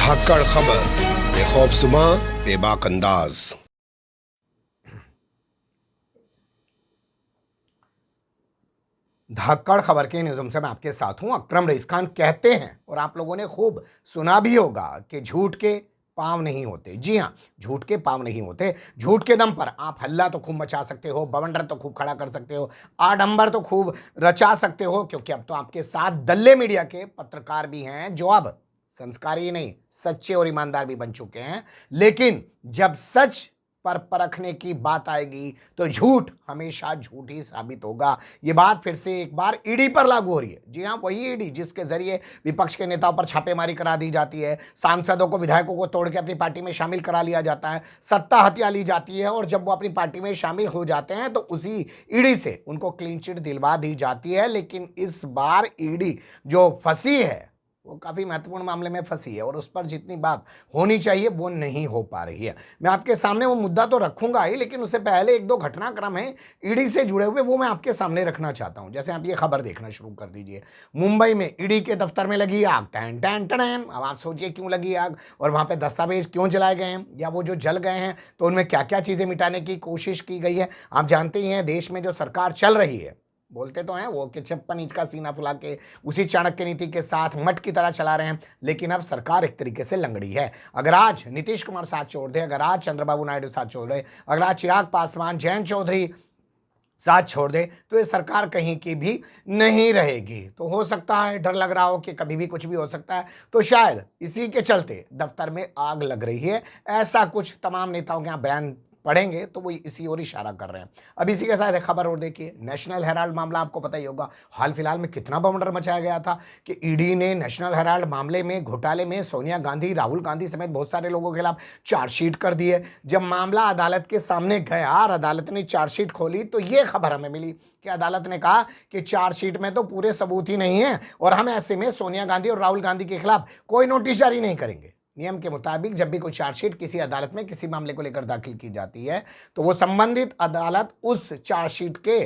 धाकड़ खबर बेखौफजुमा बेबाक अंदाज। धाकड़ खबर के न्यूज़रूम से मैं आपके साथ हूं। अकरम रईस खान कहते हैं, और आप लोगों ने खूब सुना भी होगा, कि झूठ के पांव नहीं होते। जी हां, झूठ के पांव नहीं होते। झूठ के दम पर आप हल्ला तो खूब मचा सकते हो, बवंडर तो खूब खड़ा कर सकते हो, आडंबर तो खूब रचा सकते हो, क्योंकि अब तो आपके साथ दल्ले मीडिया के पत्रकार भी हैं जो अब संस्कारी नहीं, सच्चे और ईमानदार भी बन चुके हैं। लेकिन जब सच पर परखने की बात आएगी तो झूठ हमेशा झूठ ही साबित होगा। यह बात फिर से एक बार ईडी पर लागू हो रही है। जी हां, वही ईडी जिसके जरिए विपक्ष के नेताओं पर छापेमारी करा दी जाती है, सांसदों को, विधायकों को तोड़ के अपनी पार्टी में शामिल करा लिया जाता है, सत्ता हत्या ली जाती है, और जब वो अपनी पार्टी में शामिल हो जाते हैं तो उसी ईडी से उनको क्लीन चिट दिलवा दी जाती है। लेकिन इस बार ईडी जो फंसी है वो काफी महत्वपूर्ण मामले में फंसी है, और उस पर जितनी बात होनी चाहिए वो नहीं हो पा रही है। मैं आपके सामने वो मुद्दा तो रखूंगा ही, लेकिन उससे पहले एक दो घटनाक्रम है ईडी से जुड़े हुए, वो मैं आपके सामने रखना चाहता हूं। जैसे आप ये खबर देखना शुरू कर दीजिए। मुंबई में ईडी के दफ्तर में लगी आग। Tan tan tan. अब आप सोचिए क्यों लगी आग, और वहां पे दस्तावेज क्यों जलाए गए हैं, या वो जो जल गए हैं तो उनमें क्या क्या चीजें मिटाने की कोशिश की गई है। आप जानते ही हैं, देश में जो सरकार चल रही है, बोलते तो हैं वो कि 56 इंच का सीना फुला के उसी चाणक्य नीति के साथ मठ की तरह चला रहे हैं, लेकिन अब सरकार एक तरीके से लंगड़ी है। अगर आज नीतीश कुमार साथ छोड़ दे, अगर आज चंद्रबाबू नायडू साथ छोड़ दे, अगर आज चिराग पासवान, जयंत चौधरी साथ छोड़ दे, तो ये सरकार कहीं की भी नहीं रहेगी। तो हो सकता है, डर लग रहा हो कि कभी भी कुछ भी हो सकता है, तो शायद इसी के चलते दफ्तर में आग लग रही है। ऐसा कुछ तमाम नेताओं के यहाँ बयान पढ़ेंगे तो वो इसी ओर इशारा कर रहे हैं। अब इसी के साथ एक खबर और देखिए, नेशनल हेराल्ड मामला आपको पता ही होगा। हाल फिलहाल में कितना बवंडर मचाया गया था कि ईडी ने नेशनल हेराल्ड मामले में, घोटाले में सोनिया गांधी, राहुल गांधी समेत बहुत सारे लोगों के खिलाफ चार्जशीट कर दी है। जब मामला अदालत के सामने गया और अदालत ने चार्जशीट खोली, तो ये खबर हमें मिली कि अदालत ने कहा कि चार्जशीट में तो पूरे सबूत ही नहीं है, और हम ऐसे में सोनिया गांधी और राहुल गांधी के खिलाफ कोई नोटिस जारी नहीं करेंगे। नियम के मुताबिक जब भी कोई चार्जशीट किसी अदालत में किसी मामले को लेकर दाखिल की जाती है, तो वो संबंधित अदालत उस चार्जशीट के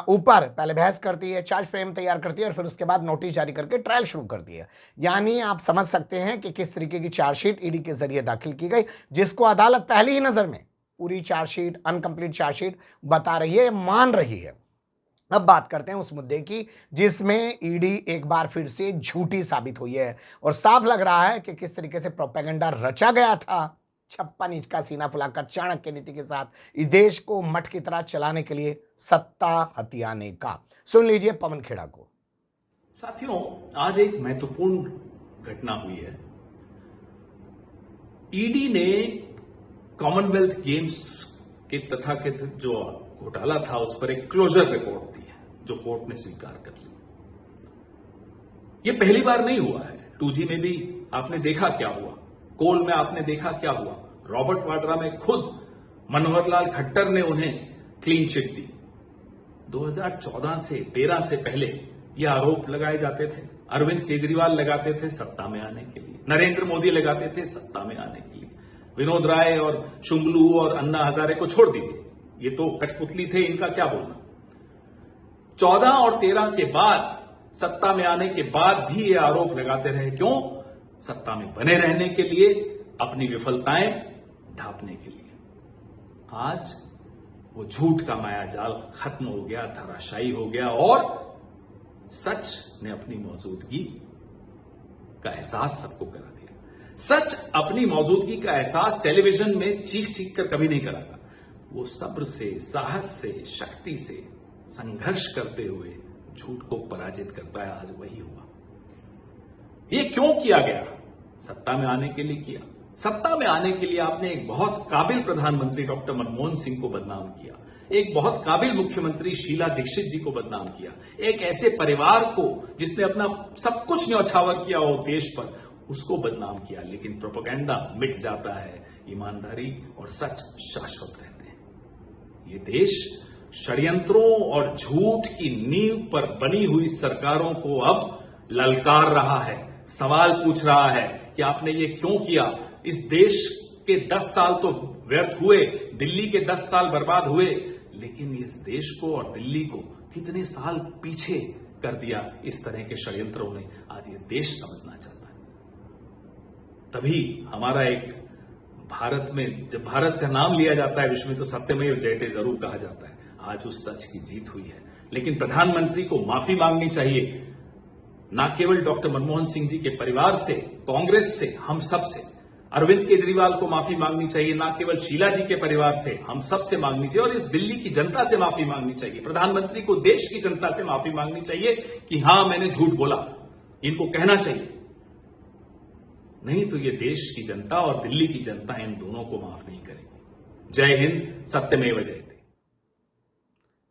ऊपर पहले बहस करती है, चार्ज फ्रेम तैयार करती है, और फिर उसके बाद नोटिस जारी करके ट्रायल शुरू करती है। यानी आप समझ सकते हैं कि किस तरीके की चार्जशीट ईडी के जरिए दाखिल की गई, जिसको अदालत पहली ही नजर में पूरी चार्जशीट, अनकंप्लीट चार्जशीट बता रही है, मान रही है। अब बात करते हैं उस मुद्दे की जिसमें ईडी एक बार फिर से झूठी साबित हुई है, और साफ लग रहा है कि किस तरीके से प्रोपेगेंडा रचा गया था 56 इंच का सीना फुलाकर चाणक्य नीति के साथ इस देश को मठ की तरह चलाने के लिए सत्ता हथियाने का। सुन लीजिए पवन खेड़ा को। साथियों, आज एक महत्वपूर्ण घटना हुई है। ईडी ने कॉमनवेल्थ गेम्स के तथाकथित जो घोटाला था उस पर एक क्लोजर रिपोर्ट दी है, जो कोर्ट ने स्वीकार कर ली। यह पहली बार नहीं हुआ है। 2G में भी आपने देखा क्या हुआ, कोल में आपने देखा क्या हुआ, रॉबर्ट वाड्रा में खुद मनोहर लाल खट्टर ने उन्हें क्लीन चिट दी। 2014 से 13 से पहले यह आरोप लगाए जाते थे। अरविंद केजरीवाल लगाते थे सत्ता में आने के लिए, नरेंद्र मोदी लगाते थे सत्ता में आने के लिए, विनोद राय और शुंगलू और अन्ना हजारे को छोड़ दीजिए, ये तो कठपुतली थे, इनका क्या बोलना। 14 और 13 के बाद, सत्ता में आने के बाद भी ये आरोप लगाते रहे। क्यों? सत्ता में बने रहने के लिए, अपनी विफलताएं ढांपने के लिए। आज वो झूठ का मायाजाल खत्म हो गया, धराशायी हो गया, और सच ने अपनी मौजूदगी का एहसास सबको करा दिया। सच अपनी मौजूदगी का एहसास टेलीविजन में चीख चीख कर कभी नहीं कराता। वो सब्र से, साहस से, शक्ति से संघर्ष करते हुए झूठ को पराजित करता है। आज वही हुआ। ये क्यों किया गया? सत्ता में आने के लिए किया। सत्ता में आने के लिए आपने एक बहुत काबिल प्रधानमंत्री डॉक्टर मनमोहन सिंह को बदनाम किया, एक बहुत काबिल मुख्यमंत्री शीला दीक्षित जी को बदनाम किया, एक ऐसे परिवार को जिसने अपना सब कुछ न्यौछावर किया हो देश पर, उसको बदनाम किया। लेकिन प्रोपेगेंडा मिट जाता है, ईमानदारी और सच शाश्वत रहते हैं। ये देश षड्यंत्रों और झूठ की नींव पर बनी हुई सरकारों को अब ललकार रहा है, सवाल पूछ रहा है कि आपने ये क्यों किया। इस देश के 10 साल तो व्यर्थ हुए, दिल्ली के 10 साल बर्बाद हुए, लेकिन इस देश को और दिल्ली को कितने साल पीछे कर दिया इस तरह के षड्यंत्रों ने। आज ये देश समझना चाहता है। तभी हमारा एक भारत में जब भारत का नाम लिया जाता है विश्व में तो सत्यमेव जयते जरूर कहा जाता है। आज उस सच की जीत हुई है, लेकिन प्रधानमंत्री को माफी मांगनी चाहिए, न केवल डॉक्टर मनमोहन सिंह जी के परिवार से, कांग्रेस से, हम सब से। अरविंद केजरीवाल को माफी मांगनी चाहिए, न केवल शीला जी के परिवार से, हम सब से मांगनी चाहिए, और इस दिल्ली की जनता से माफी मांगनी चाहिए। प्रधानमंत्री को देश की जनता से माफी मांगनी चाहिए कि हां मैंने झूठ बोला, इनको कहना चाहिए। नहीं तो ये देश की जनता और दिल्ली की जनता इन दोनों को माफ नहीं करेगी। जय हिंद, सत्यमेव जयते।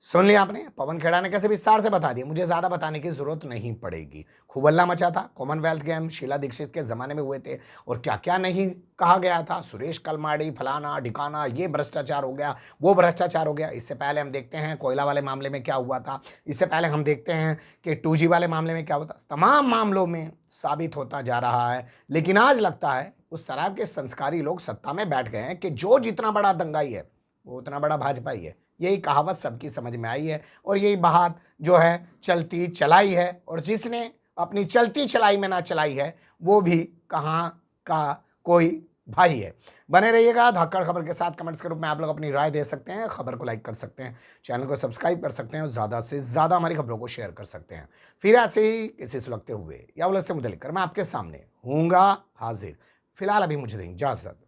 सुन लिया आपने, पवन खेड़ा ने कैसे विस्तार से बता दिया, मुझे ज्यादा बताने की जरूरत नहीं पड़ेगी। खूब हल्ला मचा था, कॉमनवेल्थ गेम शीला दीक्षित के जमाने में हुए थे और क्या क्या नहीं कहा गया था, सुरेश कलमाड़ी फलाना ढिकाना, ये भ्रष्टाचार हो गया, वो भ्रष्टाचार हो गया। इससे पहले हम देखते हैं कोयला वाले मामले में क्या हुआ था, इससे पहले हम देखते हैं कि 2G वाले मामले में क्या हुआ था। तमाम मामलों में साबित होता जा रहा है, लेकिन आज लगता है उस तरह के संस्कारी लोग सत्ता में बैठ गए हैं कि जो जितना बड़ा दंगाई है वो उतना बड़ा भाजपाई है। यही कहावत सबकी समझ में आई है और यही बात जो है चलती चलाई है, और जिसने अपनी चलती चलाई में ना चलाई है वो भी कहाँ का कोई भाई है। बने रहिएगा धाकड़ खबर के साथ। कमेंट्स के रूप में आप लोग अपनी राय दे सकते हैं, खबर को लाइक कर सकते हैं, चैनल को सब्सक्राइब कर सकते हैं और ज़्यादा से ज़्यादा हमारी खबरों को शेयर कर सकते हैं। फिर ऐसे ही किसी सुलगते हुए या उलझते मुद्दे लेकर मैं आपके सामने हूँगा हाजिर। फिलहाल अभी मुझे दें इजाज़त।